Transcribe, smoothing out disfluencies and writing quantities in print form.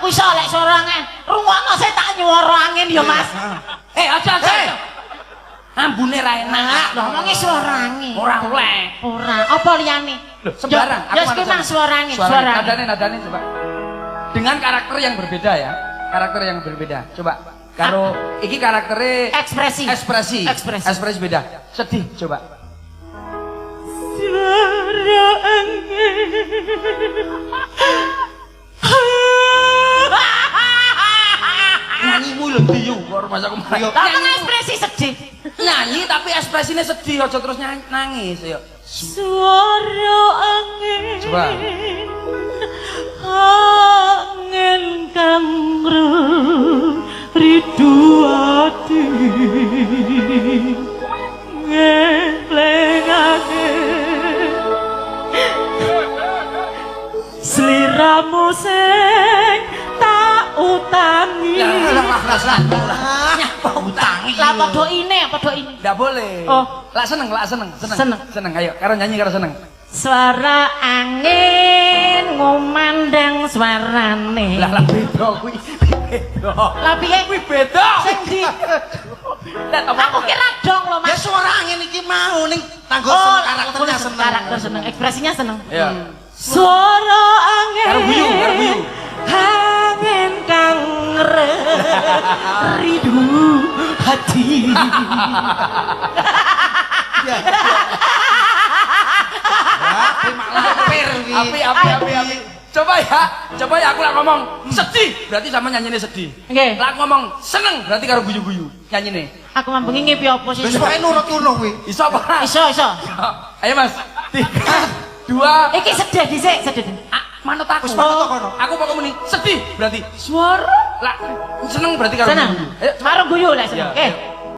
Aku iso lek suara angin. Rungokno saya tak nyuara angin ya, Mas. Aja. Ambune ra enak. Lho ngomongi suara angin. Ora oleh. Ora. Apa liyane? Loh, sembarang. Ya wis mang suara angin, suara. Nadane coba. Dengan karakter yang berbeda ya. Karakter yang berbeda. Coba. Karo iki karaktere ekspresi beda. Sedih coba. Suara angin. Nyanyimu lho diyu karo masaku mayo. Tapi ekspresi sedih. Nyanyi tapi ekspresine sedih aja terus nangis ya. Suara angin. Coba. Angin kang ridu ati ngelengake sliramu sing tak utangi. Nyapa utangi. Lah padha ini. Ndak boleh. Oh. Lah seneng. Seneng ayo karo nyanyi karo seneng. Suara angin ngomandang suarane. Lah beda kuwi. Beda. Lah piye? Kuwi beda. Sing di Aku kira dong loh, Ya Mas. suara angin iki mau ning tanggo karakternya seneng. Karakter seneng, ekspresinya seneng. Iya. Suara angin. Karo guyu. Angin kang ridu hati. Api. Coba ya aku lah ngomong sedih berarti sama nyanyine sedih. Nggih. Lah ngomong seneng berarti karo guyu-guyu nyanyine. Aku mampu ngipi apa sih? Wis pokoke nurut-nurut kuwi. Iso apa? Iso. Ayo Mas. 3 2 Iki sedih dhisik, sedih. manut aku. Wis manut kono. Aku pokok muni sedih berarti suara. Lah seneng berarti karo Seneng. guyu. Ayo Karo guyu lah seneng. Iya, Oke.